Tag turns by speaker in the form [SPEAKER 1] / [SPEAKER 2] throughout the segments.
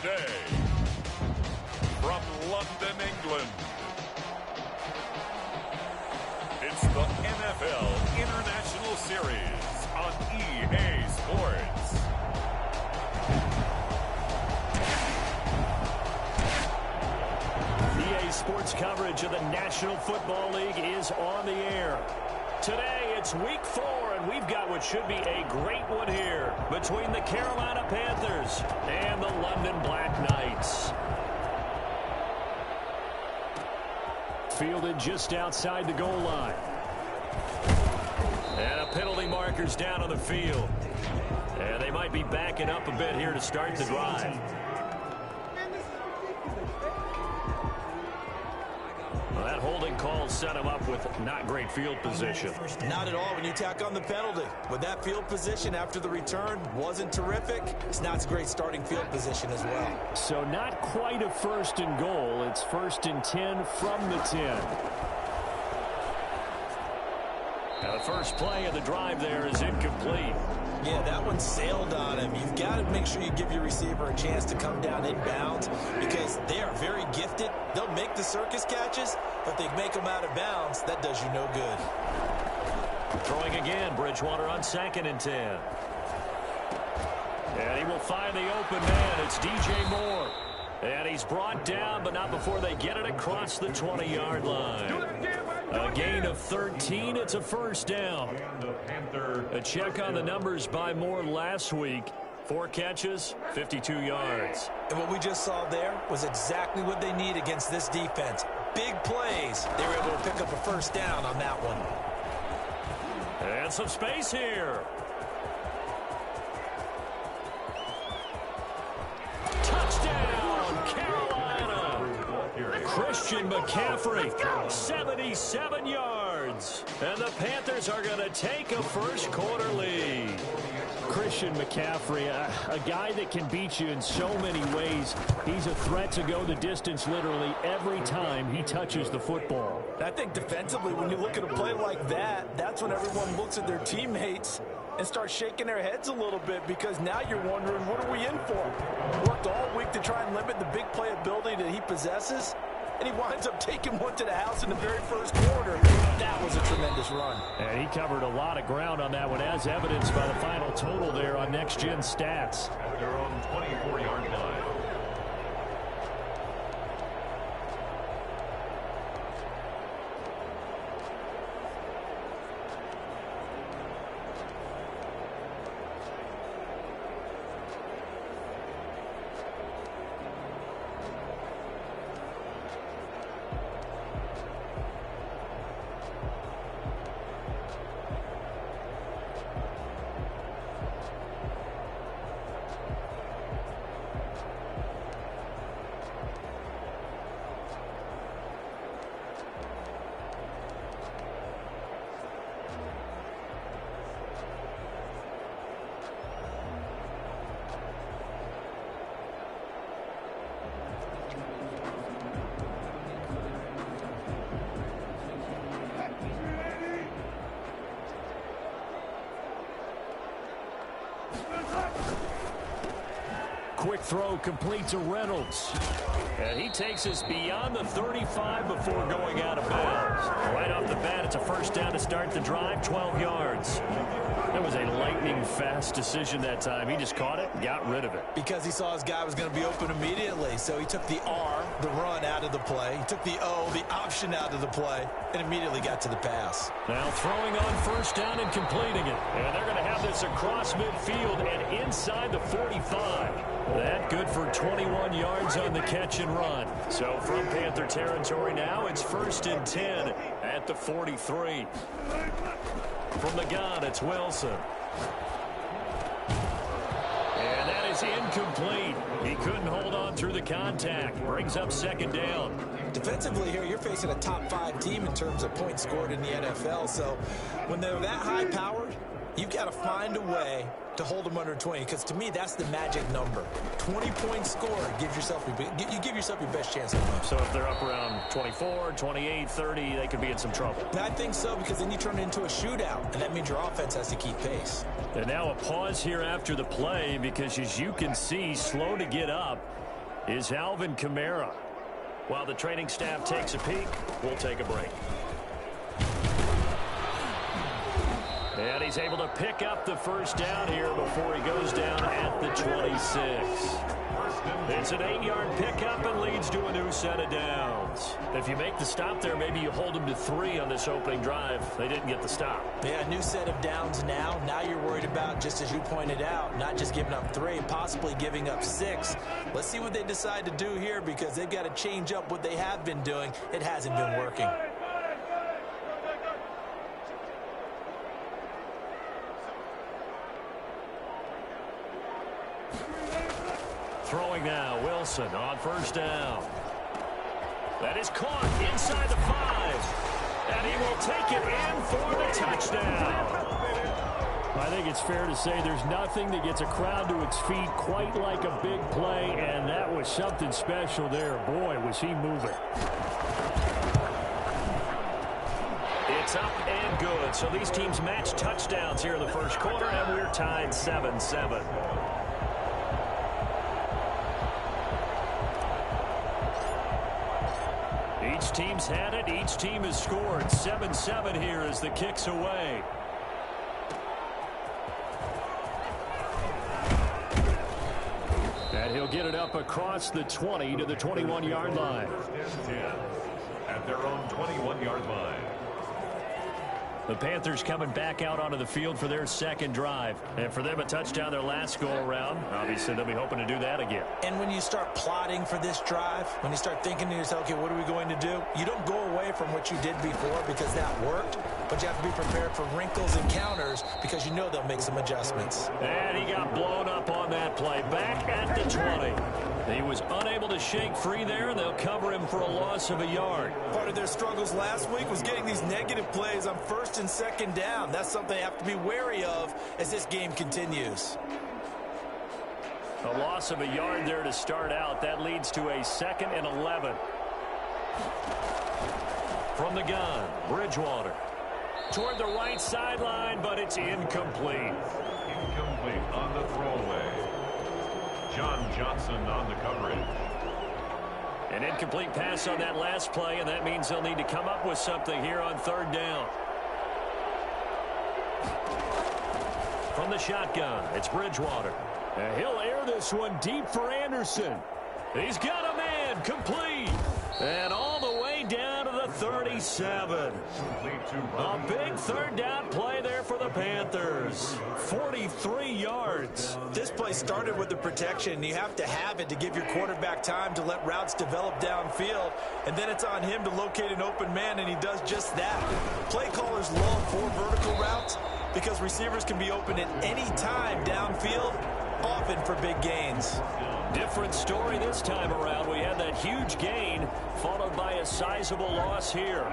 [SPEAKER 1] today, from London, England, it's the NFL International Series on EA Sports.
[SPEAKER 2] EA Sports coverage of the National Football League is on the air. Today, it's week 4, and we've got what should be a great one here between the Carolina Panthers and the London Black Knights. Fielded just outside the goal line. And a penalty marker's down on the field. And they might be backing up a bit here to start the drive. Well, that holding call set him up with not great field position.
[SPEAKER 3] Not at all when you tack on the penalty. With that field position after the return wasn't terrific, it's not a great starting field position as well.
[SPEAKER 2] So not quite a first and goal. It's 1st and 10 from the 10. Now the first play of the drive there is incomplete.
[SPEAKER 3] Yeah, that one sailed on him. You've got to make sure you give your receiver a chance to come down inbounds because they are very gifted. They'll make the circus catches, but they make them out of bounds. That does you no good.
[SPEAKER 2] Throwing again, Bridgewater on 2nd and 10. And he will find the open man. It's DJ Moore. And he's brought down, but not before they get it across the 20-yard line. A gain of 13. It's a first down. A check on the numbers by Moore last week. 4 catches, 52 yards.
[SPEAKER 3] And what we just saw there was exactly what they need against this defense. Big plays. They were able to pick up a first down on that one.
[SPEAKER 2] And some space here. Touchdown, Carolina. Christian McCaffrey, 77 yards. And the Panthers are going to take a first quarter lead. Christian McCaffrey, a guy that can beat you in so many ways. He's a threat to go the distance literally every time he touches the football.
[SPEAKER 3] I think defensively, when you look at a play like that, that's when everyone looks at their teammates and starts shaking their heads a little bit because now you're wondering, what are we in for? Worked all week to try and limit the big play ability that he possesses, and he winds up taking one to the house in the very first quarter. That was a tremendous run.
[SPEAKER 2] And he covered a lot of ground on that one, as evidenced by the final total there on Next Gen Stats.
[SPEAKER 1] At their own 24-yard line.
[SPEAKER 2] Quick throw complete to Reynolds. And he takes us beyond the 35 before going out of bounds. Right off the bat, it's a first down to start the drive, 12 yards. That was a lightning-fast decision that time. He just caught it and got rid of it.
[SPEAKER 3] Because he saw his guy was going to be open immediately, so he took the R, the run, out of the play. He took the O, the option, out of the play, and immediately got to the pass.
[SPEAKER 2] Now throwing on first down and completing it. And they're going to have this across midfield and inside the 45. That good for 21 yards on the catch and run. So from Panther territory now, it's 1st and 10 at the 43. From the gun, it's Wilson. And that is incomplete. He couldn't hold on through the contact. Brings up 2nd down.
[SPEAKER 3] Defensively here, you're facing a top 5 team in terms of points scored in the NFL. So when they're that high-powered, you've got to find a way to hold them under 20, because to me, that's the magic number. 20 points scored, you give yourself your best chance to win.
[SPEAKER 2] So if they're up around 24, 28, 30, they could be in some trouble.
[SPEAKER 3] I think so, because then you turn it into a shootout, and that means your offense has to keep pace.
[SPEAKER 2] And now a pause here after the play, because as you can see, slow to get up. is Alvin Kamara. While the training staff takes a peek, we'll take a break. And he's able to pick up the first down here before he goes down at the 26. It's an 8-yard pickup and leads to a new set of downs. If you make the stop there, maybe you hold them to 3 on this opening drive. They didn't get the stop.
[SPEAKER 3] Yeah, new set of downs now. Now you're worried about, just as you pointed out, not just giving up 3, possibly giving up 6. Let's see what they decide to do here, because they've got to change up what they have been doing. It hasn't been working.
[SPEAKER 2] Throwing now, Wilson on first down. That is caught inside the 5. And he will take it in for the touchdown.
[SPEAKER 4] I think it's fair to say there's nothing that gets a crowd to its feet quite like a big play, and that was something special there. Boy, was he moving.
[SPEAKER 2] It's up and good. So these teams match touchdowns here in the first quarter, and we're tied 7-7. Each team's had it. Each team has scored. 7-7 here as the kick's away.
[SPEAKER 4] And he'll get it up across the 20 to the 21-yard line.
[SPEAKER 1] At their own 21-yard line.
[SPEAKER 2] The Panthers coming back out onto the field for their second drive. And for them, a touchdown their last go-around. Obviously, they'll be hoping to do that again.
[SPEAKER 3] And when you start plotting for this drive, when you start thinking to yourself, okay, what are we going to do? You don't go away from what you did before because that worked, but you have to be prepared for wrinkles and counters because you know they'll make some adjustments.
[SPEAKER 2] And he got blown up on that play. Back at the 20. He was unable to shake free there, and they'll cover him for a loss of a yard.
[SPEAKER 3] Part of their struggles last week was getting these negative plays on first and second down. That's something they have to be wary of as this game continues.
[SPEAKER 2] A loss of a yard there to start out. That leads to a 2nd and 11. From the gun, Bridgewater. Toward the right sideline, but it's incomplete.
[SPEAKER 1] Incomplete on the throwaway. John Johnson on the coverage.
[SPEAKER 2] An incomplete pass on that last play, and that means they'll need to come up with something here on 3rd down. From the shotgun, it's Bridgewater.
[SPEAKER 4] And he'll air this one deep for Anderson.
[SPEAKER 2] He's got a man, complete. And all the way down to the 37. A big 3rd down play there for the Panthers. 43 yards.
[SPEAKER 3] This play started with the protection. You have to have it to give your quarterback time to let routes develop downfield. And then it's on him to locate an open man, and he does just that. Play callers love 4 vertical routes because receivers can be open at any time downfield, often for big gains.
[SPEAKER 2] Different story this time around. We had that huge gain followed by a sizable loss here.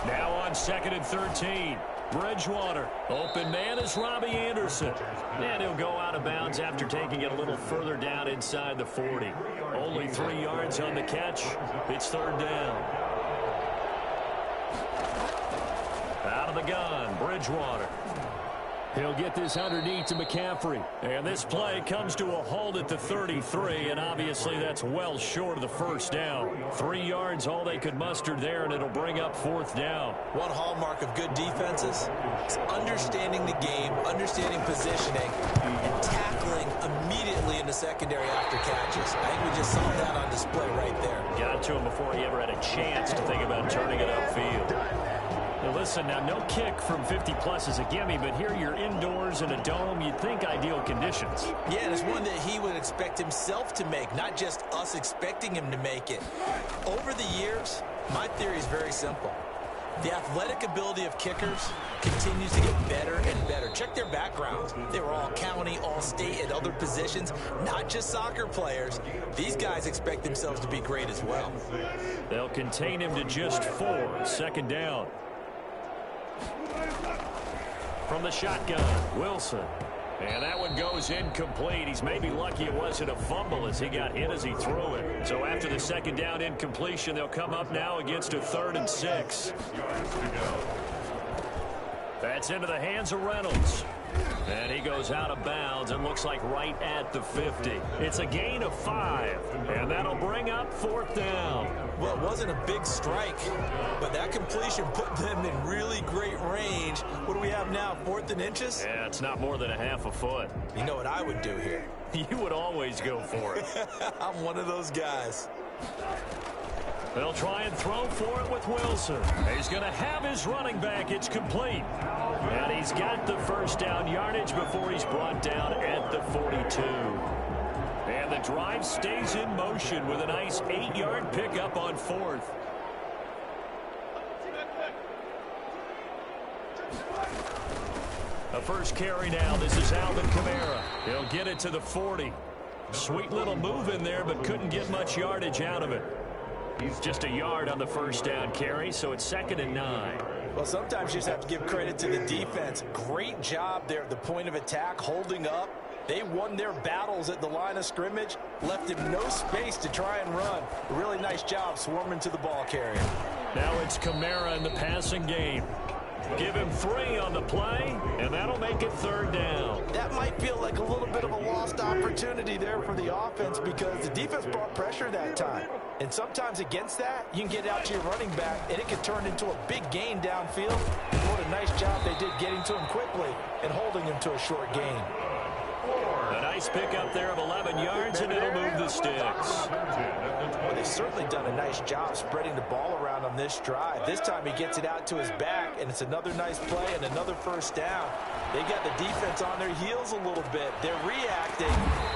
[SPEAKER 2] Now on 2nd and 13. Bridgewater. Open man is Robbie Anderson. And he'll go out of bounds after taking it a little further down inside the 40. Only 3 yards on the catch. It's 3rd down. Out of the gun, Bridgewater.
[SPEAKER 4] He'll get this underneath to McCaffrey.
[SPEAKER 2] And this play comes to a halt at the 33, and obviously that's well short of the first down. 3 yards, all they could muster there, and it'll bring up 4th down.
[SPEAKER 3] One hallmark of good defenses is understanding the game, understanding positioning, and tackling immediately in the secondary after catches. I think we just saw that on display right there.
[SPEAKER 2] Got to him before he ever had a chance to think about turning it upfield. Now listen, now no kick from 50-plus is a gimme, but here you're indoors in a dome. You'd think ideal conditions.
[SPEAKER 3] Yeah, and it's one that he would expect himself to make, not just us expecting him to make it. Over the years, my theory is very simple. The athletic ability of kickers continues to get better and better. Check their backgrounds. They were all county, all state, and other positions, not just soccer players. These guys expect themselves to be great as well.
[SPEAKER 2] They'll contain him to just 4. 2nd down. From the shotgun, Wilson. And that one goes incomplete. He's maybe lucky it wasn't a fumble as he got hit as he threw it. So after the 2nd down incompletion, they'll come up now against a 3rd and 6. That's into the hands of Reynolds. And he goes out of bounds and looks like right at the 50. It's a gain of 5, and that'll bring up 4th down.
[SPEAKER 3] Well, it wasn't a big strike, but that completion put them in really great range. What do we have now, 4th and inches?
[SPEAKER 2] Yeah, it's not more than a half a foot.
[SPEAKER 3] You know what I would do here?
[SPEAKER 2] You would always go for it.
[SPEAKER 3] I'm one of those guys.
[SPEAKER 2] They'll try and throw for it with Wilson. He's going to have his running back. It's complete. And he's got the first down yardage before he's brought down at the 42. And the drive stays in motion with a nice 8-yard pickup on 4th. A first carry now. This is Alvin Kamara. He'll get it to the 40. Sweet little move in there, but couldn't get much yardage out of it. He's just a yard on the first down carry, so it's 2nd and 9.
[SPEAKER 3] Well, sometimes you just have to give credit to the defense. Great job there at the point of attack, holding up. They won their battles at the line of scrimmage, left him no space to try and run. A really nice job swarming to the ball carrier.
[SPEAKER 2] Now it's Kamara in the passing game. Give him 3 on the play, and that'll make it 3rd down.
[SPEAKER 3] That might feel like a little bit of a lost opportunity there for the offense because the defense brought pressure that time. And sometimes against that, you can get out to your running back, and it can turn into a big gain downfield. What a nice job they did getting to him quickly and holding him to a short gain.
[SPEAKER 2] A nice pickup there of 11 yards, and it'll move the sticks.
[SPEAKER 3] Well, they've certainly done a nice job spreading the ball around on this drive. This time he gets it out to his back, and it's another nice play and another first down. They got the defense on their heels a little bit. They're reacting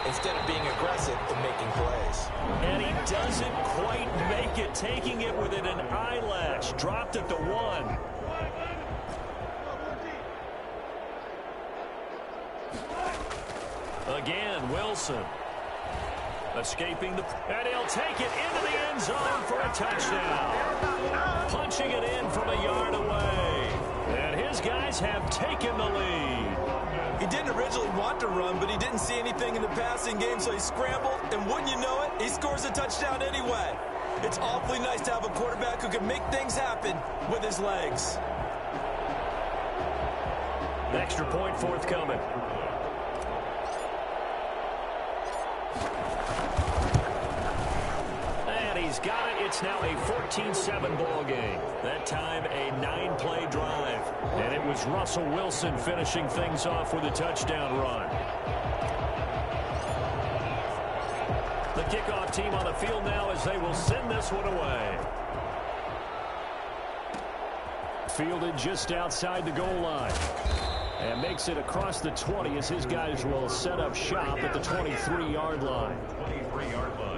[SPEAKER 3] instead of being aggressive and making plays.
[SPEAKER 2] And he doesn't quite make it, taking it within an eyelash. Dropped at the 1. Again, Wilson. Escaping the... And he'll take it into the end zone for a touchdown. Punching it in from a yard away. And his guys have taken the lead.
[SPEAKER 3] He didn't originally want to run, but he didn't see anything in the passing game, so he scrambled. And wouldn't you know it, he scores a touchdown anyway. It's awfully nice to have a quarterback who can make things happen with his legs.
[SPEAKER 2] An extra point forthcoming. He's got it. It's now a 14-7 ball game. That time a 9-play drive. And it was Russell Wilson finishing things off with a touchdown run. The kickoff team on the field now as they will send this one away. Fielded just outside the goal line. And makes it across the 20 as his guys will set up shop at the 23-yard line.
[SPEAKER 1] 23-yard line.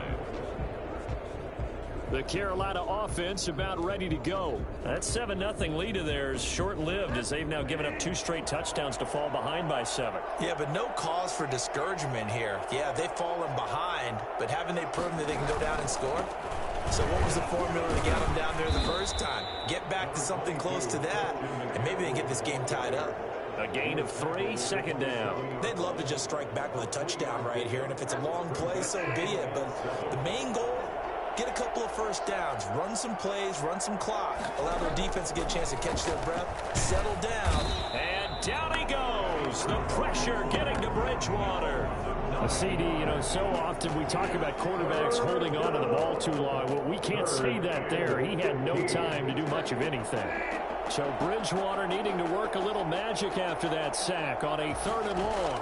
[SPEAKER 2] The Carolina offense about ready to go. That 7-0 lead of theirs short-lived as they've now given up 2 straight touchdowns to fall behind by 7.
[SPEAKER 3] Yeah, but no cause for discouragement here. Yeah, they've fallen behind, but haven't they proven that they can go down and score? So what was the formula to get them down there the first time? Get back to something close to that, and maybe they get this game tied up.
[SPEAKER 2] A gain of 3, 2nd down.
[SPEAKER 3] They'd love to just strike back with a touchdown right here, and if it's a long play, so be it. But the main goal, get a couple of first downs, run some plays, run some clock, allow their defense to get a chance to catch their breath, settle down.
[SPEAKER 2] And down he goes. The pressure getting to Bridgewater. A CD, so often we talk about quarterbacks holding on to the ball too long. Well, we can't say that there. He had no time to do much of anything. So Bridgewater needing to work a little magic after that sack on a 3rd and long.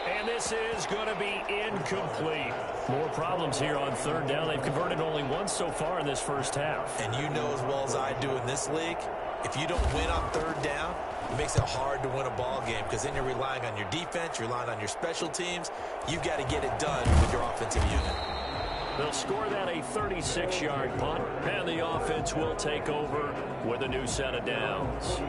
[SPEAKER 2] And this is going to be incomplete. More problems here on 3rd down. They've converted only once so far in this first half.
[SPEAKER 3] And you know as well as I do in this league, if you don't win on 3rd down, it makes it hard to win a ball game because then you're relying on your defense, you're relying on your special teams. You've got to get it done with your offensive unit.
[SPEAKER 2] They'll score that a 36-yard punt, and the offense will take over with a new set of downs.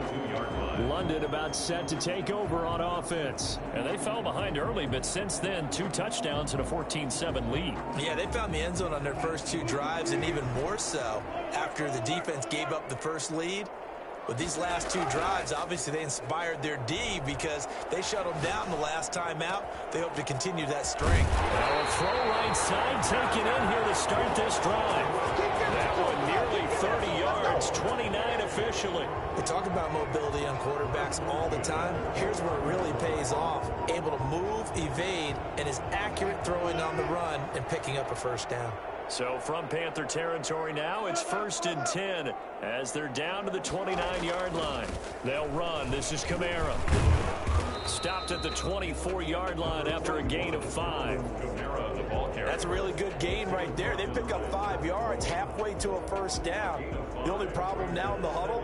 [SPEAKER 2] London about set to take over on offense. And they fell behind early, but since then, 2 touchdowns and a 14-7 lead.
[SPEAKER 3] Yeah, they found the end zone on their first 2 drives, and even more so after the defense gave up the first lead. With these last two drives, obviously they inspired their D because they shut them down the last time out. They hope to continue that string.
[SPEAKER 2] Well, a throw right side taken in here to start this drive. That one nearly 30 yards, 29 officially.
[SPEAKER 3] We talk about mobility on quarterbacks all the time. Here's where it really pays off. Able to move, evade, and is accurate throwing on the run and picking up a first down.
[SPEAKER 2] So from Panther territory now, it's 1st and 10 as they're down to the 29-yard line. They'll run. This is Kamara. Stopped at the 24-yard line after a gain of 5.
[SPEAKER 3] That's a really good gain right there. They pick up 5 yards halfway to a first down. The only problem now in the huddle,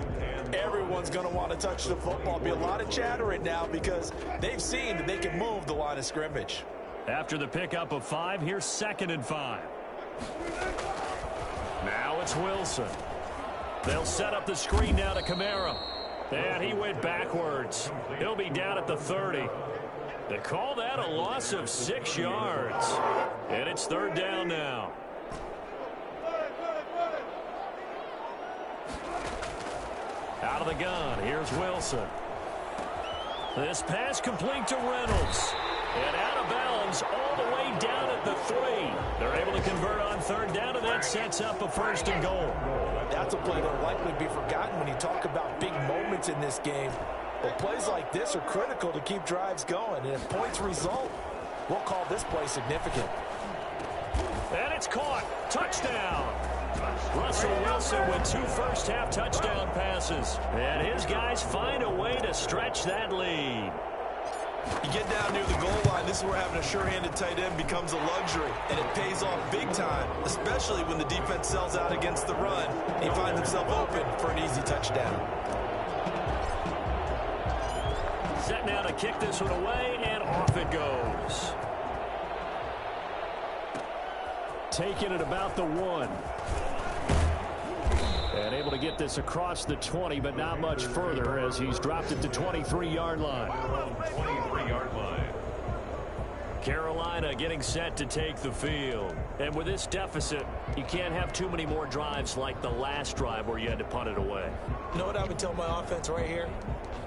[SPEAKER 3] everyone's going to want to touch the football. Be a lot of chatter right now because they've seen that they can move the line of scrimmage.
[SPEAKER 2] After the pickup of 5, here's 2nd and 5. Now it's Wilson. They'll set up the screen now to Kamara. And he went backwards. He'll be down at the 30. They call that a loss of 6 yards. And it's 3rd down now. Out of the gun, here's Wilson. This pass complete to Reynolds. And out of bounds all the way down at the 3. They're able to convert on 3rd down, and that sets up a 1st and goal.
[SPEAKER 3] That's a play that will likely be forgotten when you talk about big moments in this game. But plays like this are critical to keep drives going. And if points result, we'll call this play significant.
[SPEAKER 2] And it's caught. Touchdown. Russell Wilson with 2 first-half touchdown passes. And his guys find a way to stretch that lead.
[SPEAKER 3] You get down near the goal line, this is where having a sure-handed tight end becomes a luxury, and it pays off big time, especially when the defense sells out against the run. He finds himself open for an easy touchdown.
[SPEAKER 2] Set now to kick this one away, and off it goes. Taking it about the 1. And able to get this across the 20, but not much further as he's dropped it to 23-yard line.
[SPEAKER 1] 23-yard line.
[SPEAKER 2] Carolina getting set to take the field. And with this deficit, you can't have too many more drives like the last drive where you had to punt it away.
[SPEAKER 3] You know what I would tell my offense right here?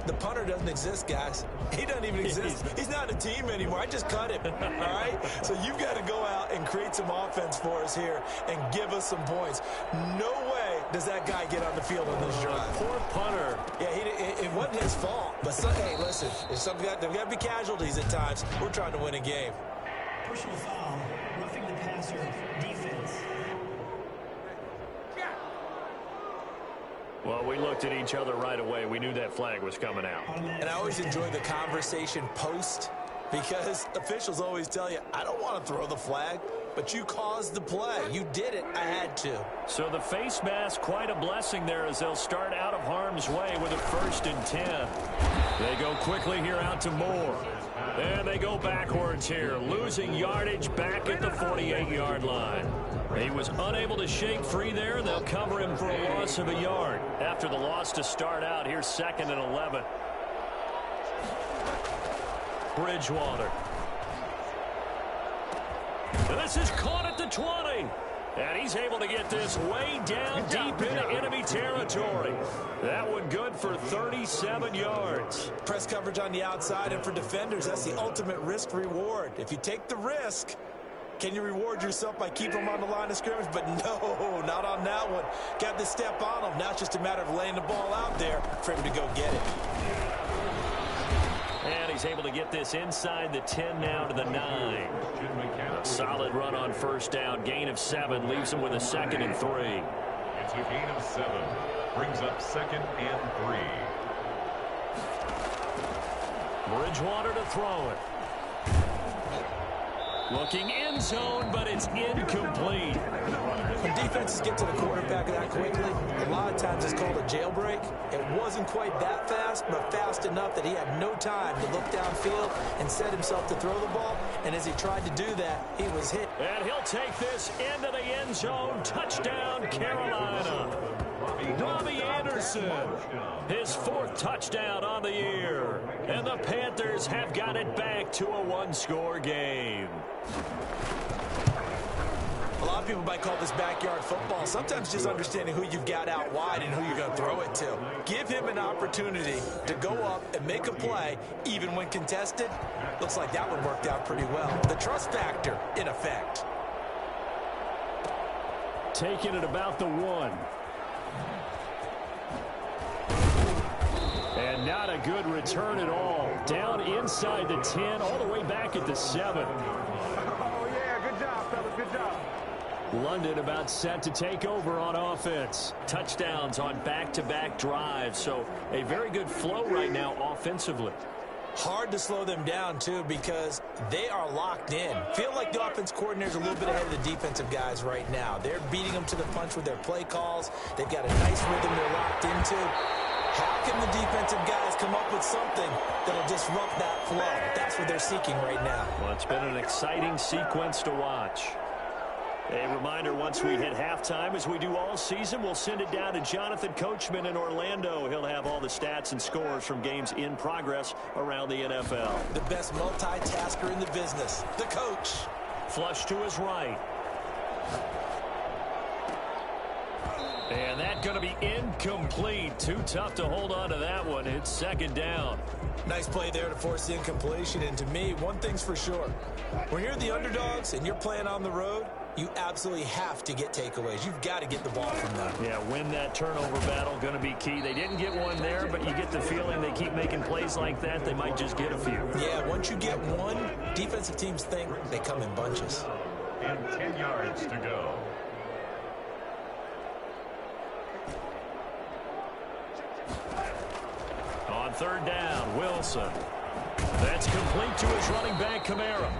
[SPEAKER 3] The punter doesn't exist, guys. He doesn't even exist. He's not a team anymore. I just cut him, all right? So you've got to go out and create some offense for us here and give us some points. No way does that guy get on the field on this drive.
[SPEAKER 2] Poor punter.
[SPEAKER 3] Yeah, it wasn't his fault. But, hey, listen, there's got to be casualties at times. We're trying to win a game.
[SPEAKER 5] Personal foul, roughing the passer, defense.
[SPEAKER 2] Well, we looked at each other right away. We knew that flag was coming out.
[SPEAKER 3] And I always enjoy the conversation post because officials always tell you, I don't want to throw the flag, but you caused the play. You did it. I had to.
[SPEAKER 2] So the face mask, quite a blessing there as they'll start out of harm's way with a 1st and 10. They go quickly here out to Moore. And they go backwards here, losing yardage back at the 48-yard line. He was unable to shake free there. They'll cover him for a loss of a yard. After the loss to start out, here's 2nd and 11. Bridgewater. And this is caught at the 20. And he's able to get this way down deep into enemy territory. That one good for 37 yards.
[SPEAKER 3] Press coverage on the outside, and for defenders, that's the ultimate risk-reward. If you take the risk, can you reward yourself by keeping them on the line of scrimmage? But no, not on that one. Got to step on them. Now it's just a matter of laying the ball out there for him to go get it.
[SPEAKER 2] And he's able to get this inside the 10 now to the 9. A solid run on 1st down. Gain of 7 leaves him with a 2nd and 3.
[SPEAKER 1] It's a gain of 7. Brings up 2nd and 3.
[SPEAKER 2] Bridgewater to throw it. Looking end zone, but it's incomplete.
[SPEAKER 3] When defenses get to the quarterback that quickly, a lot of times it's called a jailbreak. It wasn't quite that fast, but fast enough that he had no time to look downfield and set himself to throw the ball. And as he tried to do that, he was hit.
[SPEAKER 2] And he'll take this into the end zone. Touchdown, Carolina. Robbie Anderson, his 4th touchdown on the year. And the Panthers have got it back to a 1-score game.
[SPEAKER 3] A lot of people might call this backyard football. Sometimes just understanding who you've got out wide and who you're going to throw it to. Give him an opportunity to go up and make a play, even when contested. Looks like that one worked out pretty well. The trust factor in effect.
[SPEAKER 4] Taking it about the 1. And not a good return at all. Down inside the 10, all the way back at the 7.
[SPEAKER 6] Oh, yeah, good job, fellas, good job.
[SPEAKER 4] London about set to take over on offense.
[SPEAKER 2] Touchdowns on back-to-back drives, so a very good flow right now offensively.
[SPEAKER 3] Hard to slow them down, too, because they are locked in. Feel like the offense coordinator's a little bit ahead of the defensive guys right now. They're beating them to the punch with their play calls. They've got a nice rhythm they're locked into. How can the defensive guys come up with something that'll disrupt that flow? That's what they're seeking right now.
[SPEAKER 2] Well, it's been an exciting sequence to watch. A reminder, once we hit halftime, as we do all season, we'll send it down to Jonathan Coachman in Orlando. He'll have all the stats and scores from games in progress around the NFL.
[SPEAKER 3] The best multitasker in the business, the coach.
[SPEAKER 2] Flush to his right.
[SPEAKER 4] And that's going to be incomplete. Too tough to hold on to that one. It's second down.
[SPEAKER 3] Nice play there to force the incompletion. And to me, one thing's for sure. When you're the underdogs and you're playing on the road, you absolutely have to get takeaways. You've got to get the ball from them.
[SPEAKER 2] Yeah, win that turnover battle, going to be key. They didn't get one there, but you get the feeling they keep making plays like that, they might just get a few.
[SPEAKER 3] Yeah, once you get one, defensive teams think they come in bunches.
[SPEAKER 1] And 10 yards to go.
[SPEAKER 2] On third down, Wilson. That's complete to his running back, Kamara.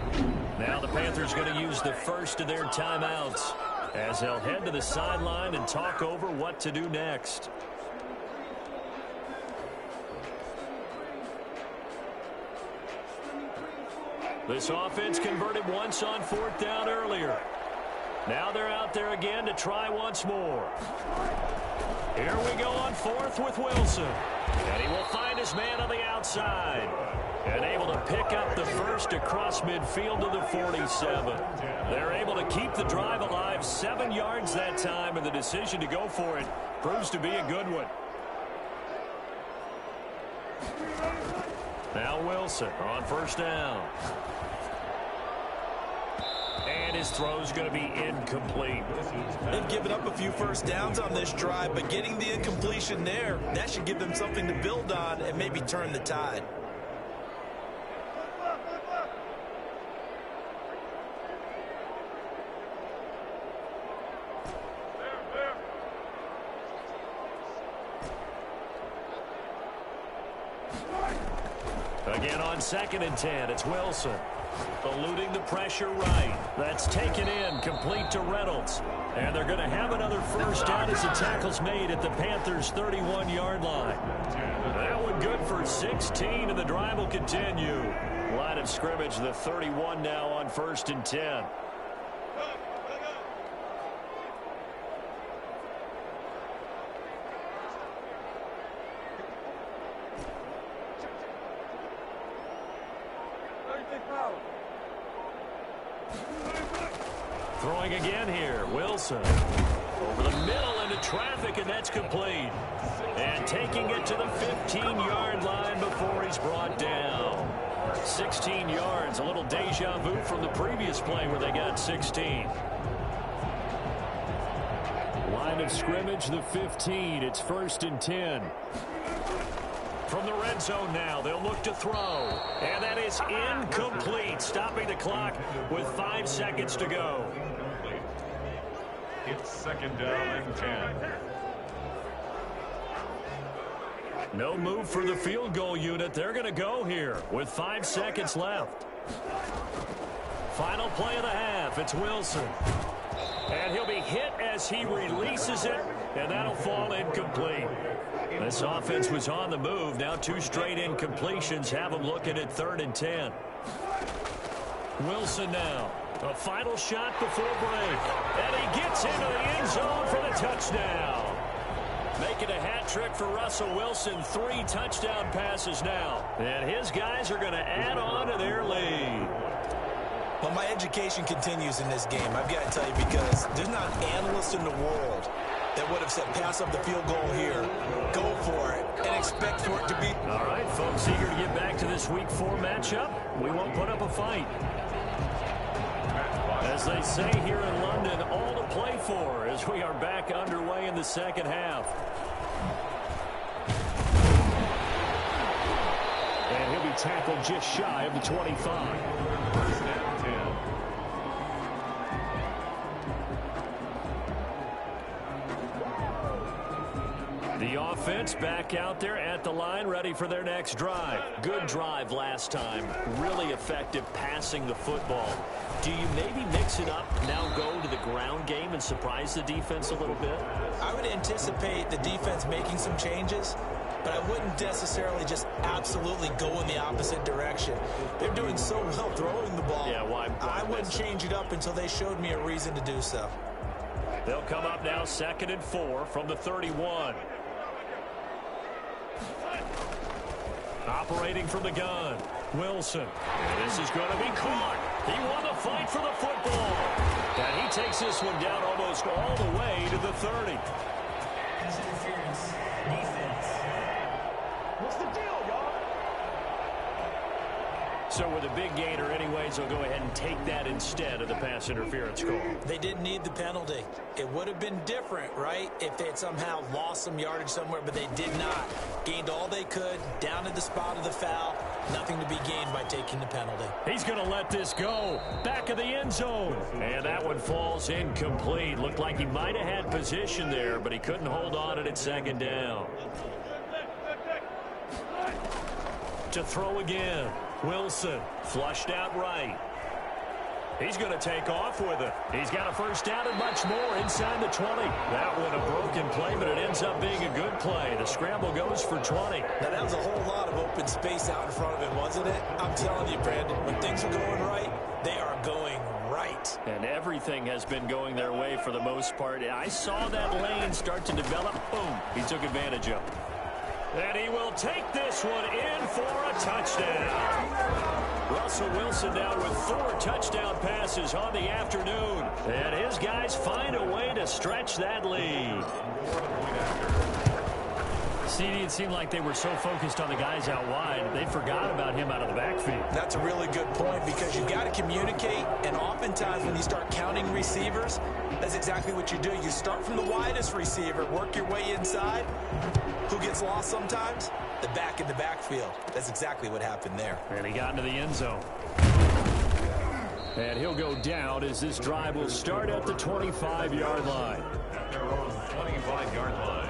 [SPEAKER 2] Now the Panthers going to use the first of their timeouts as they'll head to the sideline and talk over what to do next. This offense converted once on fourth down earlier. Now they're out there again to try once more. Here we go on fourth with Wilson. And he will find his man on the outside. And able to pick up the first across midfield to the 47. They're able to keep the drive alive, 7 yards that time, and the decision to go for it proves to be a good one. Now Wilson on first down. And his throw's going to be incomplete.
[SPEAKER 3] They've given up a few first downs on this drive, but getting the incompletion there, that should give them something to build on and maybe turn the tide.
[SPEAKER 2] Again on 2nd and 10, it's Wilson. Eluding the pressure right. That's taken in, complete to Reynolds. And they're going to have another first down as the tackle's made at the Panthers' 31-yard line. That one good for 16, and the drive will continue. Line of scrimmage, the 31 now on 1st and 10. Throwing again here, Wilson. Over the middle into traffic, and that's complete. And taking it to the 15-yard line before he's brought down. 16 yards, a little deja vu from the previous play where they got 16.
[SPEAKER 4] Line of scrimmage, the 15. It's 1st and 10.
[SPEAKER 2] From the red zone now, they'll look to throw. And that is incomplete, stopping the clock with 5 seconds to go.
[SPEAKER 1] It's 2nd down and 10.
[SPEAKER 2] No move for the field goal unit. They're going to go here with 5 seconds left. Final play of the half. It's Wilson. And he'll be hit as he releases it, and that'll fall incomplete. This offense was on the move. Now 2 straight incompletions have them looking at 3rd and 10. Wilson now. A final shot before break. And he gets into the end zone for the touchdown. Making a hat trick for Russell Wilson. 3 touchdown passes now. And his guys are going to add on to their lead.
[SPEAKER 3] Well, my education continues in this game, I've got to tell you, because there's not an analyst in the world that would have said pass up the field goal here, go for it, and expect for it to be.
[SPEAKER 2] All right, folks, eager to get back to this Week 4 matchup. We won't put up a fight. As they say here in London, all to play for as we are back underway in the second half.
[SPEAKER 4] And he'll be tackled just shy of the 25.
[SPEAKER 1] First and 10.
[SPEAKER 2] The offense back out there at the line, ready for their next drive. Good drive last time. Really effective passing the football. Do you maybe mix it up, now go to the ground game and surprise the defense a little bit?
[SPEAKER 3] I would anticipate the defense making some changes, but I wouldn't necessarily just absolutely go in the opposite direction. They're doing so well throwing the ball.
[SPEAKER 2] Yeah, why
[SPEAKER 3] I wouldn't change it up until they showed me a reason to do so.
[SPEAKER 2] They'll come up now 2nd and 4 from the 31. Operating from the gun, Wilson. This is going to be caught. He won the fight for the football. And he takes this one down almost all the way to the 30.
[SPEAKER 5] Pass interference. Defense.
[SPEAKER 6] What's the deal, y'all?
[SPEAKER 2] So with a big gainer anyways, they'll go ahead and take that instead of the pass interference call.
[SPEAKER 3] They didn't need the penalty. It would have been different, right, if they had somehow lost some yardage somewhere, but they did not. Gained all they could, down to the spot of the foul. Nothing to be gained by taking the penalty.
[SPEAKER 2] He's going to let this go. Back of the end zone. And that one falls incomplete. Looked like he might have had position there, but he couldn't hold on it at 2nd down. To throw again. Wilson flushed out right. He's going to take off with it. He's got a first down and much more inside the 20. That one a broken play, but it ends up being a good play. The scramble goes for 20.
[SPEAKER 3] Now, that was a whole lot of open space out in front of him, wasn't it? I'm telling you, Brandon, when things are going right, they are going right.
[SPEAKER 2] And everything has been going their way for the most part. I saw that lane start to develop. Boom. He took advantage of it. And he will take this one in for a touchdown. Russell Wilson now with 4 touchdown passes on the afternoon. And his guys find a way to stretch that lead.
[SPEAKER 4] CD, it seemed like they were so focused on the guys out wide, they forgot about him out of the backfield.
[SPEAKER 3] That's a really good point, because you've got to communicate, and oftentimes when you start counting receivers, that's exactly what you do. You start from the widest receiver, work your way inside. Who gets lost sometimes? The back in the backfield. That's exactly what happened there.
[SPEAKER 4] And he got into the end zone. And he'll go down as this drive will start at the 25-yard line.
[SPEAKER 1] At their own 25-yard line.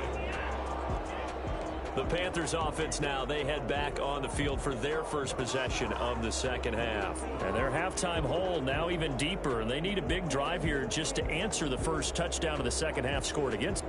[SPEAKER 2] The Panthers offense now, they head back on the field for their first possession of the second half.
[SPEAKER 4] And their halftime hole now even deeper, and they need a big drive here just to answer the first touchdown of the second half scored against.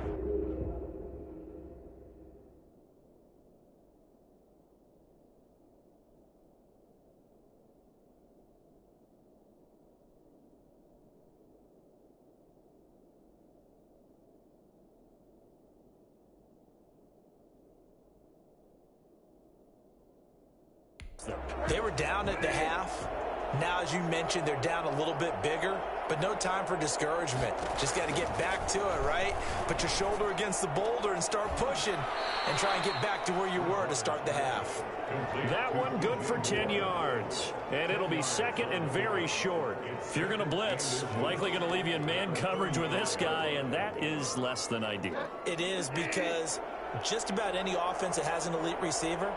[SPEAKER 3] They were down at the half. Now, as you mentioned, they're down a little bit bigger, but no time for discouragement. Just got to get back to it, right? Put your shoulder against the boulder and start pushing and try and get back to where you were to start the half.
[SPEAKER 2] That one good for 10 yards. And it'll be 2nd and very short.
[SPEAKER 4] If you're going to blitz, likely going to leave you in man coverage with this guy, and that is less than ideal.
[SPEAKER 3] It is, because just about any offense that has an elite receiver,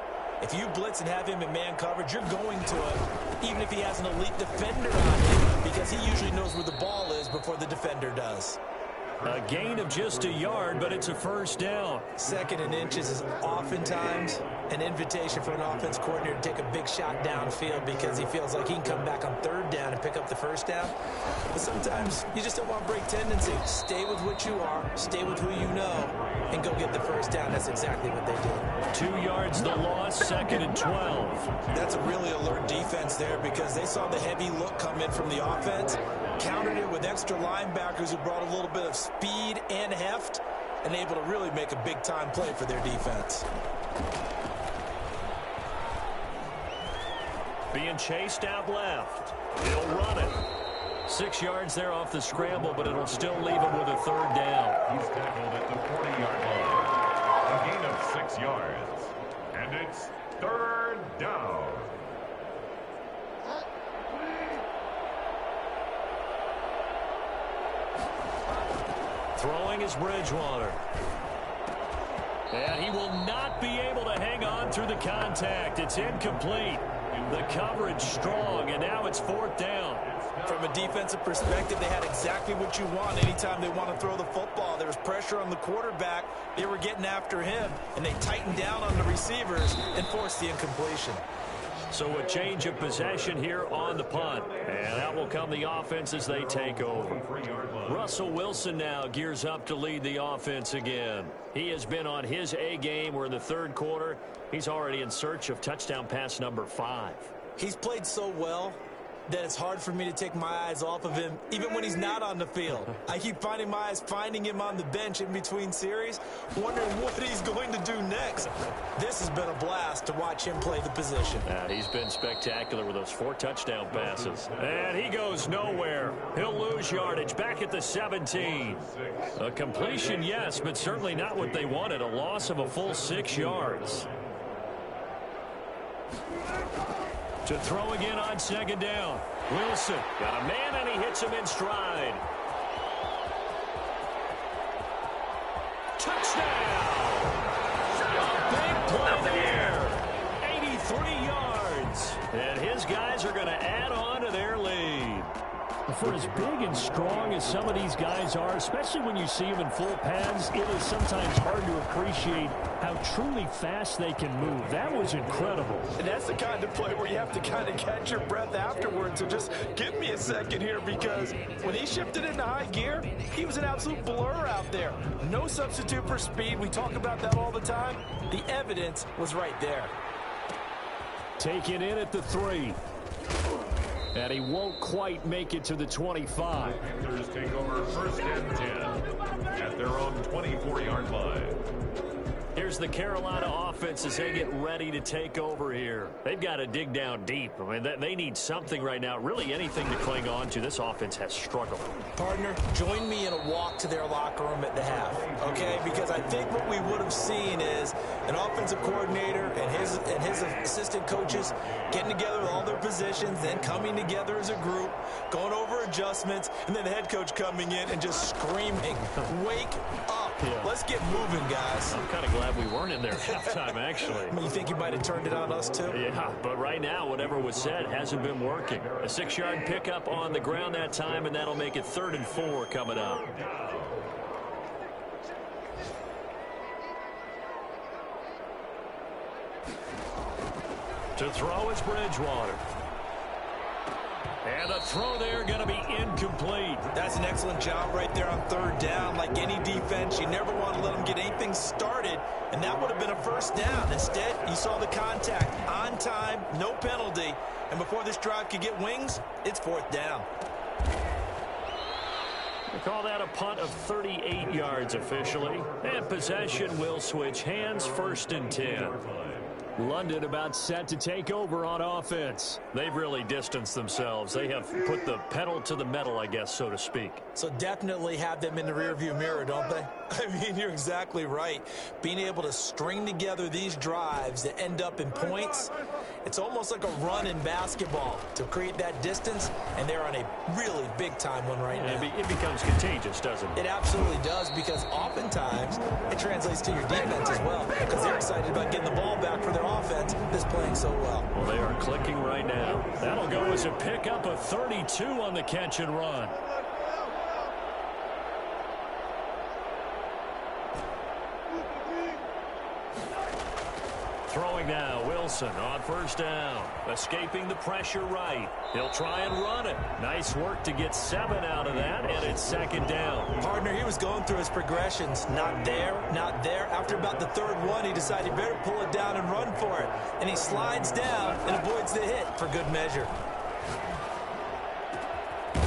[SPEAKER 3] if you blitz and have him in man coverage, you're going to him, even if he has an elite defender on him, because he usually knows where the ball is before the defender does.
[SPEAKER 2] A gain of just a yard, but it's a first down.
[SPEAKER 3] 2nd and inches is oftentimes an invitation for an offense coordinator to take a big shot downfield because he feels like he can come back on 3rd down and pick up the first down. But sometimes you just don't want to break tendency. Stay with what you are, stay with who you know, and go get the first down. That's exactly what they did.
[SPEAKER 2] 2 yards the loss, 2nd and 12.
[SPEAKER 3] That's a really alert defense there, because they saw the heavy look come in from the offense, countered it with extra linebackers who brought a little bit of speed and heft, and able to really make a big-time play for their defense.
[SPEAKER 2] Being chased out left. He'll run it. 6 yards there off the scramble, but it'll still leave him with a third down.
[SPEAKER 1] He's tackled at the 40-yard line. A gain of 6 yards. And it's third down.
[SPEAKER 2] Throwing is Bridgewater. And he will not be able to hang on through the contact. It's incomplete. The coverage strong, and now it's fourth down.
[SPEAKER 3] From a defensive perspective, they had exactly what you want anytime they want to throw the football. There was pressure on the quarterback. They were getting after him, and they tightened down on the receivers and forced the incompletion.
[SPEAKER 2] So a change of possession here on the punt. And out will come the offense as they take over. Russell Wilson now gears up to lead the offense again. He has been on his A game. We're in the third quarter. He's already in search of touchdown pass number 5.
[SPEAKER 3] He's played so well that it's hard for me to take my eyes off of him, even when he's not on the field. I keep finding my eyes finding him on the bench in between series, wondering what he's going to do next. This has been a blast to watch him play the position.
[SPEAKER 2] He's been spectacular with those 4 touchdown passes. And he goes nowhere. He'll lose yardage back at the 17. A completion, yes, but certainly not what they wanted. A loss of a full 6 yards. To throw again on second down. Wilson got a man, and he hits him in stride. Touchdown! A big play there. 83 yards. And his guys are going to add on to their lead.
[SPEAKER 4] For as big and strong as some of these guys are, especially when you see them in full pads, it is sometimes hard to appreciate how truly fast they can move. That was incredible.
[SPEAKER 3] And that's the kind of play where you have to kind of catch your breath afterwards. So just give me a second here, because when he shifted into high gear, he was an absolute blur out there. No substitute for speed. We talk about that all the time. The evidence was right there.
[SPEAKER 4] Taken in at the 3. And he won't quite make it to the 25.
[SPEAKER 1] Panthers take over first and 10 at their own 24-yard line.
[SPEAKER 2] Here's the Carolina offense as they get ready to take over here. They've got to dig down deep. I mean, they need something right now, really anything to cling on to. This offense has struggled.
[SPEAKER 3] Partner, join me in a walk to their locker room at the half, okay? Because I think what we would have seen is an offensive coordinator and his assistant coaches getting together with all their positions, then coming together as a group, going over adjustments, and then the head coach coming in and just screaming, "Wake up.
[SPEAKER 2] Yeah.
[SPEAKER 3] Let's get moving, guys."
[SPEAKER 2] I'm kind of glad we weren't in there at halftime, actually.
[SPEAKER 3] You think you might have turned it on us, too?
[SPEAKER 2] Yeah, but right now, whatever was said hasn't been working. A 6-yard pickup on the ground that time, and that'll make it 3rd and 4 coming up. To throw is Bridgewater. And the throw there going to be incomplete.
[SPEAKER 3] That's an excellent job right there on 3rd down. Like any defense, you never want to let them get anything started, and that would have been a first down. Instead, you saw the contact on time, no penalty, and before this drive could get wings, it's 4th down.
[SPEAKER 2] We call that a punt of 38 yards officially, and possession will switch hands, 1st and 10.
[SPEAKER 4] London about set to take over on offense.
[SPEAKER 2] They've really distanced themselves. They have put the pedal to the metal, I guess, so to speak.
[SPEAKER 3] So definitely have them in the rearview mirror, don't they? I mean, you're exactly right. Being able to string together these drives that end up in points, it's almost like a run in basketball to create that distance, and they're on a really big-time one right now.
[SPEAKER 2] It becomes contagious, doesn't it?
[SPEAKER 3] It absolutely does, because oftentimes it translates to your defense as well, because they're excited about getting the ball back for their offense that's playing so well.
[SPEAKER 2] Well, they are clicking right now. That'll go as a pickup of 32 on the catch and run. Throwing now, Wilson on 1st down. Escaping the pressure right. He'll try and run it. Nice work to get 7 out of that, and it's 2nd down.
[SPEAKER 3] Partner, he was going through his progressions. Not there, not there. After about the 3rd one, he decided he better pull it down and run for it. And he slides down and avoids the hit for good measure.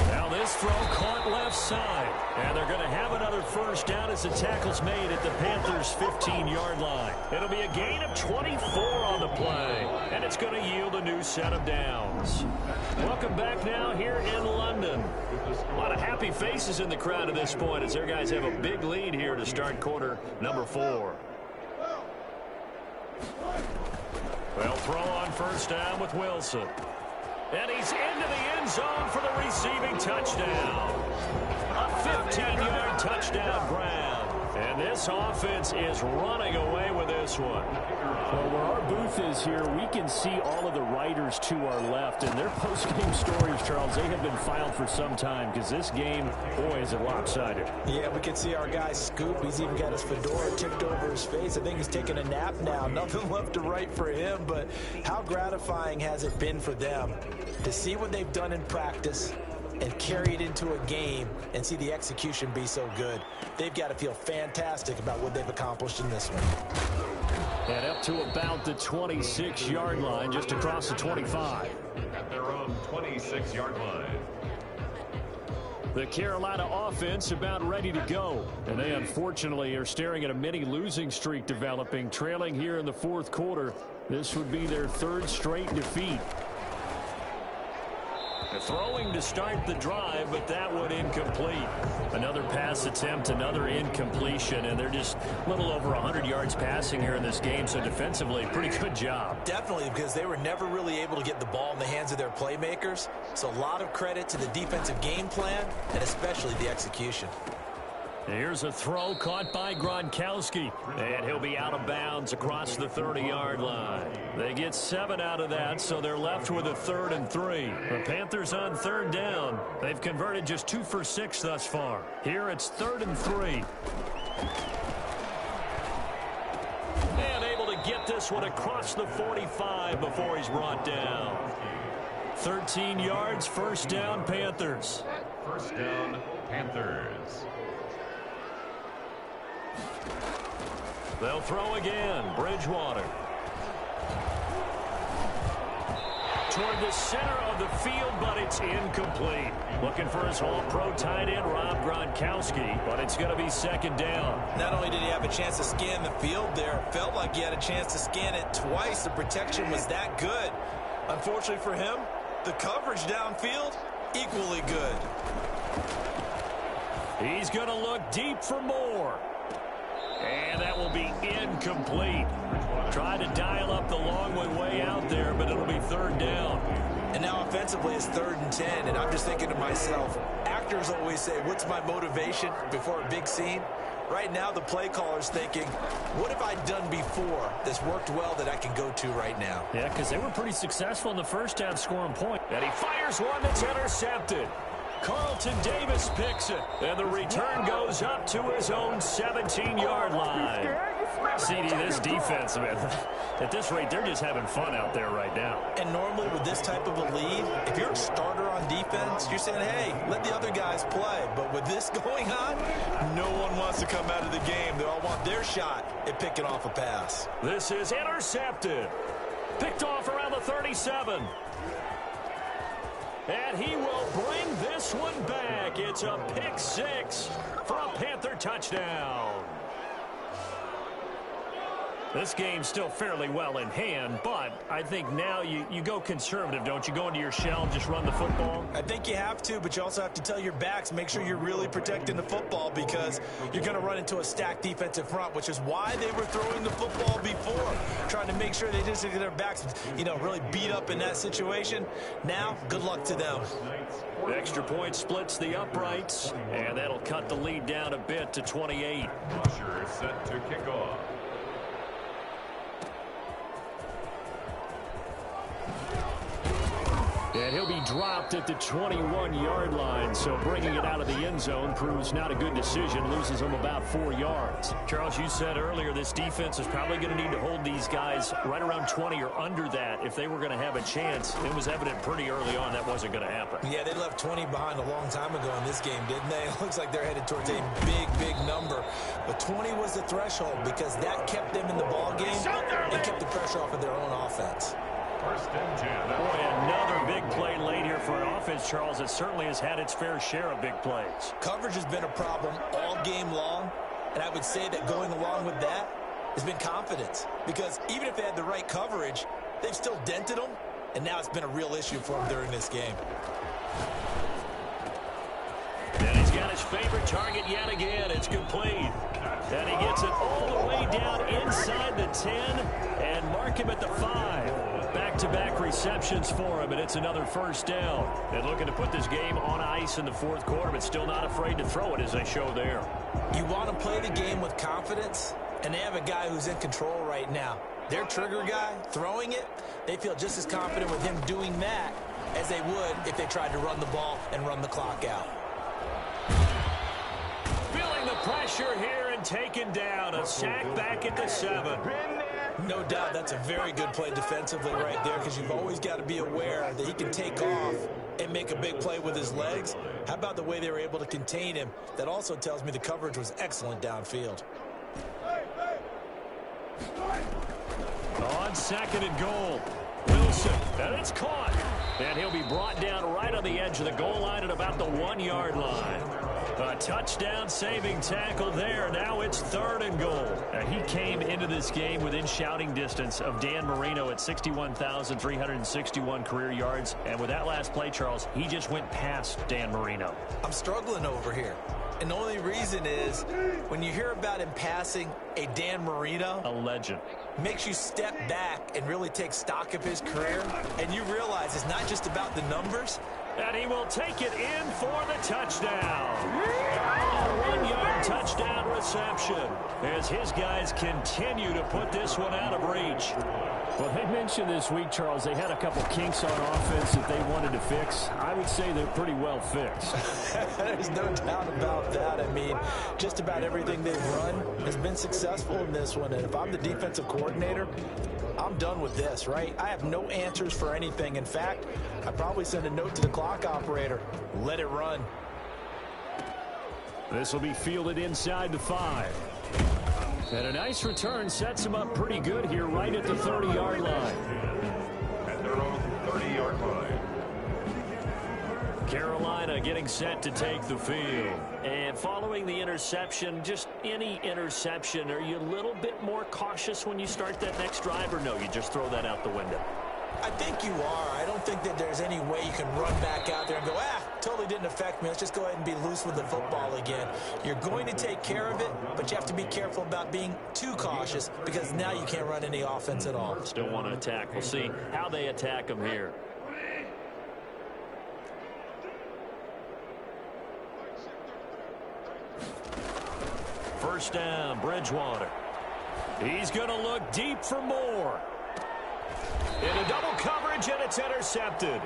[SPEAKER 2] Now this throw caught left side. And they're going to have another first down as the tackle's made at the Panthers' 15-yard line. It'll be a gain of 24 on the play, and it's going to yield a new set of downs. Welcome back now here in London. A lot of happy faces in the crowd at this point as their guys have a big lead here to start quarter number 4. They'll throw on first down with Wilson. And he's into the end zone for the receiving touchdown. A 15-yard touchdown grab. And this offense is running away with this one.
[SPEAKER 4] Well, where our booth is here, we can see all of the writers to our left. And their post-game stories, Charles, they have been filed for some time because this game, boy, is it lopsided.
[SPEAKER 3] Yeah, we can see our guy Scoop. He's even got his fedora tipped over his face. I think he's taking a nap now. Nothing left to write for him, but how gratifying has it been for them to see what they've done in practice and carry it into a game and see the execution be so good. They've got to feel fantastic about what they've accomplished in this one.
[SPEAKER 4] And up to about the 26-yard line, just across the 25.
[SPEAKER 1] At their own 26-yard line.
[SPEAKER 4] The Carolina offense about ready to go. And they unfortunately are staring at a mini losing streak developing, trailing here in the fourth quarter. This would be their third straight defeat.
[SPEAKER 2] Throwing to start the drive, but that one incomplete. Another pass attempt, another incompletion, and they're just a little over 100 yards passing here in this game, so defensively, pretty good job.
[SPEAKER 3] Definitely, because they were never really able to get the ball in the hands of their playmakers, so a lot of credit to the defensive game plan and especially the execution.
[SPEAKER 2] Here's a throw caught by Gronkowski, and he'll be out of bounds across the 30-yard line. They get 7 out of that, so they're left with a 3rd and 3. The Panthers on third down. They've converted just 2 for 6 thus far. Here it's 3rd and 3. And able to get this one across the 45 before he's brought down. 13 yards, first down, Panthers.
[SPEAKER 1] First down, Panthers.
[SPEAKER 2] They'll throw again. Bridgewater. Toward the center of the field, but it's incomplete. Looking for his All-Pro tight end, Rob Gronkowski, but it's going to be second down.
[SPEAKER 3] Not only did he have a chance to scan the field there, it felt like he had a chance to scan it twice. The protection was that good. Unfortunately for him, the coverage downfield, equally good.
[SPEAKER 2] He's going to look deep for more. And that will be incomplete. Try to dial up the long way out there, but it'll be third down.
[SPEAKER 3] And now offensively it's 3rd and 10, and I'm just thinking to myself, actors always say, what's my motivation before a big scene? Right now the play caller's thinking, what have I done before that's worked well that I can go to right now?
[SPEAKER 4] Yeah, because they were pretty successful in the first half scoring point.
[SPEAKER 2] And he fires one that's intercepted. Carlton Davis picks it, and the return goes up to his own 17-yard line. CD, this defense, man, at this rate, they're just having fun out there right now.
[SPEAKER 3] And normally with this type of a lead, if you're a starter on defense, you're saying, hey, let the other guys play. But with this going on, no one wants to come out of the game. They all want their shot at picking off a pass.
[SPEAKER 2] This is intercepted. Picked off around the 37. And he will bring this one back. It's a pick 6 for a Panther touchdown. This game's still fairly well in hand, but I think now you go conservative, don't you? Go into your shell and just run the football?
[SPEAKER 3] I think you have to, but you also have to tell your backs, make sure you're really protecting the football because you're going to run into a stacked defensive front, which is why they were throwing the football before, trying to make sure they didn't get their backs, really beat up in that situation. Now, good luck to them.
[SPEAKER 2] The extra point splits the uprights, and that'll cut the lead down a bit to 28.
[SPEAKER 1] Rusher set to kick off.
[SPEAKER 4] And he'll be dropped at the 21-yard line, so bringing it out of the end zone proves not a good decision, loses him about 4 yards.
[SPEAKER 2] Charles, you said earlier this defense is probably going to need to hold these guys right around 20 or under that if they were going to have a chance. It was evident pretty early on that wasn't going to happen.
[SPEAKER 3] Yeah, they left 20 behind a long time ago in this game, didn't they? It looks like they're headed towards a big number. But 20 was the threshold because that kept them in the ball game and kept the pressure off of their own offense.
[SPEAKER 1] first and 10.
[SPEAKER 2] Boy, another big play late here for an offense, Charles, that certainly has had its fair share of big plays.
[SPEAKER 3] Coverage has been a problem all game long, and I would say that going along with that has been confidence. Because even if they had the right coverage, they've still dented them, and now it's been a real issue for them during this game.
[SPEAKER 2] And he's got his favorite target yet again. It's complete. And he gets it all the way down inside the 10 and mark him at the 5. Back-to-back receptions for him, and it's another first down. And looking to put this game on ice in the fourth quarter, but still not afraid to throw it as they show there.
[SPEAKER 3] You want to play the game with confidence, and they have a guy who's in control right now. Their trigger guy, throwing it, they feel just as confident with him doing that as they would if they tried to run the ball and run the clock out.
[SPEAKER 2] Feeling the pressure here and taken down. A sack back at the 7.
[SPEAKER 3] No doubt that's a very good play defensively right there, because you've always got to be aware that he can take off and make a big play with his legs. How about the way they were able to contain him? That also tells me the coverage was excellent downfield.
[SPEAKER 2] On second and goal, Wilson, and it's caught. And he'll be brought down right on the edge of the goal line at about the 1-yard line. A touchdown saving tackle there. Now it's third and goal. He came into this game within shouting distance of Dan Marino at 61,361 career yards. And with that last play, Charles, he just went past Dan Marino.
[SPEAKER 3] I'm struggling over here. And the only reason is when you hear about him passing a Dan Marino,
[SPEAKER 2] a legend,
[SPEAKER 3] makes you step back and really take stock of his career. And you realize it's not just about the numbers.
[SPEAKER 2] And he will take it in for the touchdown. A 1-yard touchdown reception as his guys continue to put this one out of reach.
[SPEAKER 4] Well, they mentioned this week, Charles, they had a couple kinks on offense that they wanted to fix. I would say they're pretty well fixed.
[SPEAKER 3] There's no doubt about that. I mean, just about everything they've run has been successful in this one. And if I'm the defensive coordinator, I'm done with this, right? I have no answers for anything. In fact, I'd probably send a note to the clock operator. Let it run.
[SPEAKER 4] This will be fielded inside the 5. And a nice return sets him up pretty good here right at the 30-yard line.
[SPEAKER 1] At their own 30-yard line.
[SPEAKER 2] Carolina getting set to take the field. And following the interception, just any interception, are you a little bit more cautious when you start that next drive, or no, you just throw that out the window?
[SPEAKER 3] I think you are. I don't think that there's any way you can run back out there and go, totally didn't affect me. Let's just go ahead and be loose with the football again. You're going to take care of it, but you have to be careful about being too cautious, because now you can't run any offense at all.
[SPEAKER 2] Still want to attack. We'll see how they attack them here. First down, Bridgewater. He's going to look deep for more. Into double coverage, and it's intercepted.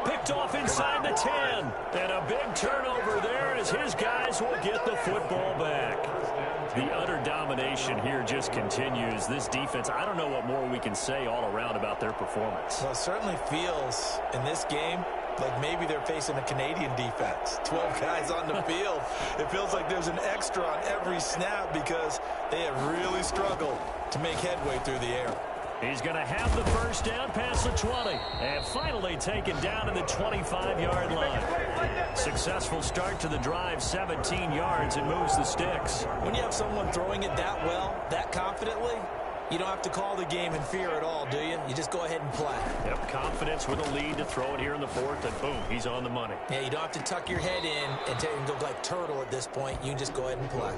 [SPEAKER 2] Picked off inside the 10. And a big turnover there as his guys will get the football back. The utter domination here just continues. This defense, I don't know what more we can say all around about their performance.
[SPEAKER 3] Well, it certainly feels in this game like maybe they're facing a Canadian defense. 12 guys on the field. It feels like there's an extra on every snap because they have really struggled to make headway through the air.
[SPEAKER 2] He's going to have the first down past the 20. And finally taken down in the 25-yard line. Successful start to the drive, 17 yards, and moves the sticks.
[SPEAKER 3] When you have someone throwing it that well, that confidently, you don't have to call the game in fear at all, do you? You just go ahead and play.
[SPEAKER 2] Yep, confidence with a lead to throw it here in the fourth, and boom, he's on the money.
[SPEAKER 3] Yeah, you don't have to tuck your head in and go like turtle at this point. You can just go ahead and play.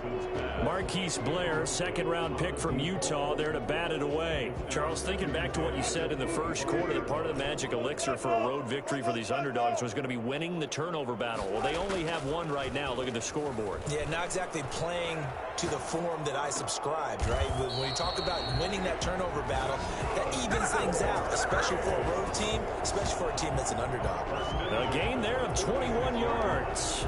[SPEAKER 2] Marquise Blair, second-round pick from Utah, there to bat it away. Charles, thinking back to what you said in the first quarter, that part of the magic elixir for a road victory for these underdogs was going to be winning the turnover battle. Well, they only have one right now. Look at the scoreboard.
[SPEAKER 3] Yeah, not exactly playing to the form that I subscribed, right? When you talk about winning that turnover battle, that evens things out, especially for a road team, especially for a team that's an underdog.
[SPEAKER 2] A gain there of 21 yards.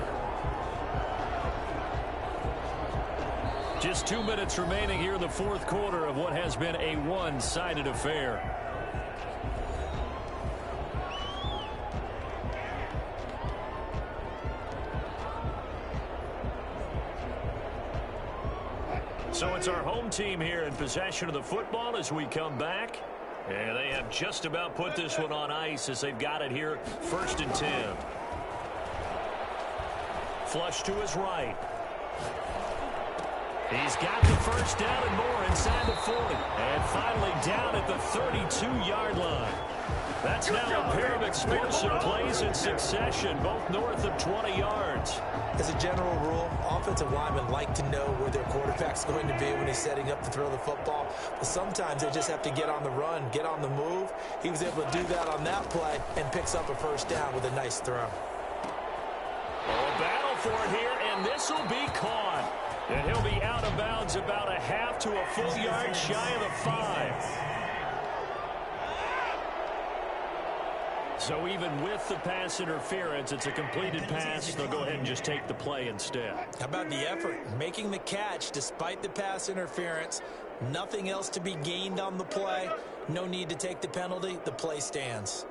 [SPEAKER 2] Just 2 minutes remaining here in the fourth quarter of what has been a one-sided affair. So it's our home team here in possession of the football as we come back. And they have just about put this one on ice as they've got it here, 1st and 10. Flush to his right. He's got the first down and more inside the 40. And finally down at the 32-yard line. That's now a pair of explosive plays in succession, both north of 20 yards.
[SPEAKER 3] As a general rule, offensive linemen like to know where their quarterback's going to be when he's setting up to throw the football. But sometimes they just have to get on the run, get on the move. He was able to do that on that play and picks up a first down with a nice throw.
[SPEAKER 2] A battle for it here, and this will be caught. And he'll be out of bounds about a half to a full yard shy of the 5. So even with the pass interference, it's a completed pass. They'll go ahead and just take the play instead.
[SPEAKER 3] How about the effort? Making the catch despite the pass interference. Nothing else to be gained on the play. No need to take the penalty. The play stands.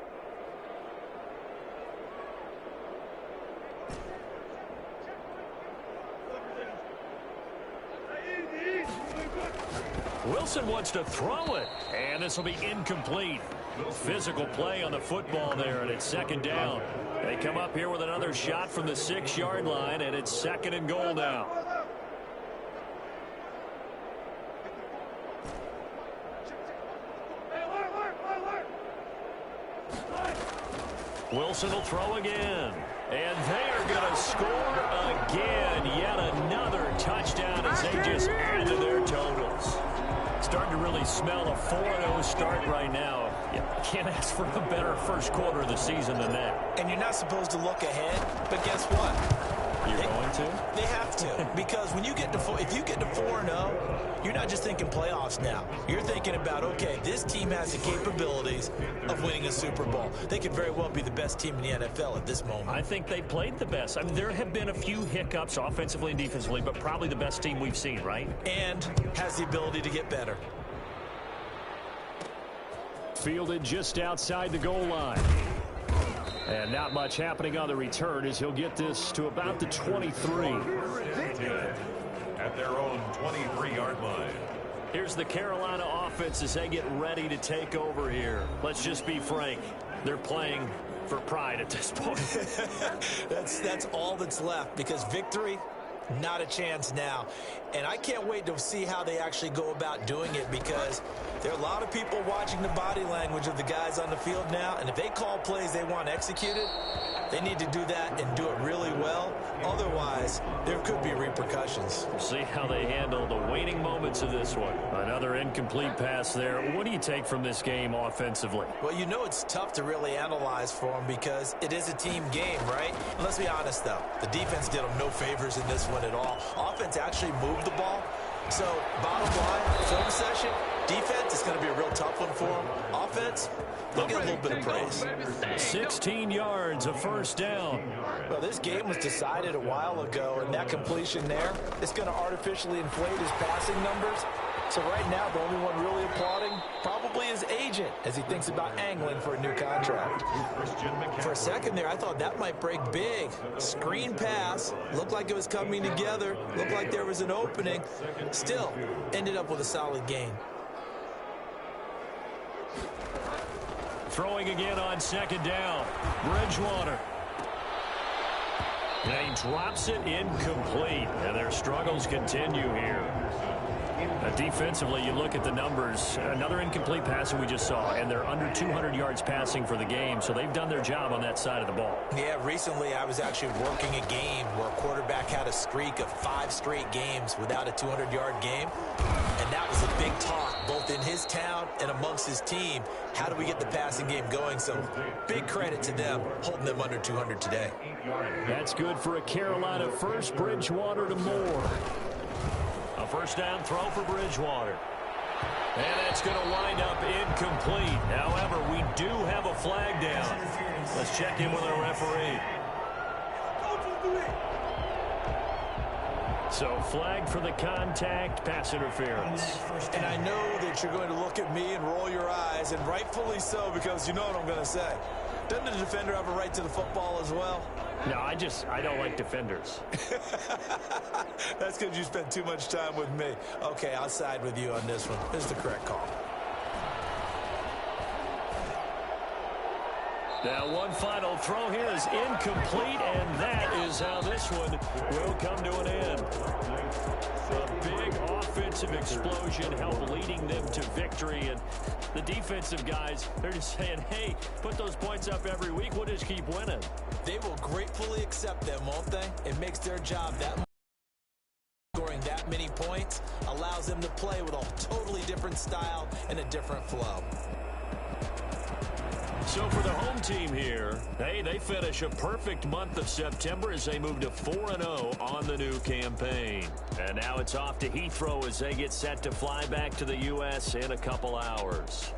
[SPEAKER 2] Wilson wants to throw it, and this will be incomplete. Physical play on the football there, and it's 2nd down. They come up here with another shot from the 6-yard line, and it's 2nd and goal now. Wilson will throw again. And they are going to score again. Yet another touchdown as they just add to their totals. Starting to really smell a 4-0 start right now. You can't ask for a better first quarter of the season than that.
[SPEAKER 3] And you're not supposed to look ahead, but guess what?
[SPEAKER 2] You're going to?
[SPEAKER 3] They have to, because when you get to if you get to 4-0, you're not just thinking playoffs now. You're thinking about, okay, this team has the capabilities of winning a Super Bowl. They could very well be the best team in the NFL at this moment.
[SPEAKER 2] I think they played the best. I mean, there have been a few hiccups offensively and defensively, but probably the best team we've seen, right?
[SPEAKER 3] And has the ability to get better.
[SPEAKER 4] Fielded just outside the goal line. And not much happening on the return as he'll get this to about the 23.
[SPEAKER 1] At their own 23-yard line.
[SPEAKER 2] Here's the Carolina offense as they get ready to take over here. Let's just be frank. They're playing for pride at this point.
[SPEAKER 3] That's all that's left, because victory, not a chance now. And I can't wait to see how they actually go about doing it, because there are a lot of people watching the body language of the guys on the field now, and if they call plays they want executed, they need to do that and do it really well. Otherwise, there could be repercussions.
[SPEAKER 2] We'll see how they handle the waning moments of this one. Another incomplete pass there. What do you take from this game offensively?
[SPEAKER 3] Well, you know it's tough to really analyze for them because it is a team game, right? And let's be honest, though. The defense did them no favors in this one at all. Offense actually moved the ball. So, bottom line, film session, defense is going to be a real tough one for them. Offense, they'll get a little bit of praise.
[SPEAKER 2] 16 yards, a first down.
[SPEAKER 3] Well, this game was decided a while ago, and that completion there is going to artificially inflate his passing numbers. So right now, the only one really applauding probably his agent as he thinks about angling for a new contract. For a second there, I thought that might break big. Screen pass, looked like it was coming together, looked like there was an opening. Still, ended up with a solid gain.
[SPEAKER 2] Throwing again on 2nd down. Bridgewater. And he drops it incomplete. And their struggles continue here. Defensively, you look at the numbers. Another incomplete pass that we just saw, and they're under 200 yards passing for the game, so they've done their job on that side of the ball.
[SPEAKER 3] Yeah, recently I was actually working a game where a quarterback had a streak of 5 straight games without a 200-yard game, and that was a big talk, both in his town and amongst his team. How do we get the passing game going? So big credit to them, holding them under 200 today.
[SPEAKER 4] That's good for a Carolina first. Bridgewater to Moore.
[SPEAKER 2] A first down throw for Bridgewater. And that's going to wind up incomplete. However, we do have a flag down. Let's check in with our referee. So flag for the contact, pass interference.
[SPEAKER 3] And I know that you're going to look at me and roll your eyes, and rightfully so, because you know what I'm going to say. Doesn't the defender have a right to the football as well?
[SPEAKER 2] No, I don't like defenders.
[SPEAKER 3] That's because you spent too much time with me. Okay, I'll side with you on this one. This is the correct call.
[SPEAKER 2] Now one final throw here is incomplete, and that is how this one will come to an end. A big offensive explosion helped leading them to victory, and the defensive guys, they're just saying, hey, put those points up every week, we'll just keep winning.
[SPEAKER 3] They will gratefully accept them, won't they? It makes their job that much. Scoring that many points allows them to play with a totally different style and a different flow.
[SPEAKER 2] So for the home team here, hey, they finish a perfect month of September as they move to 4-0 on the new campaign. And now it's off to Heathrow as they get set to fly back to the U.S. in a couple hours.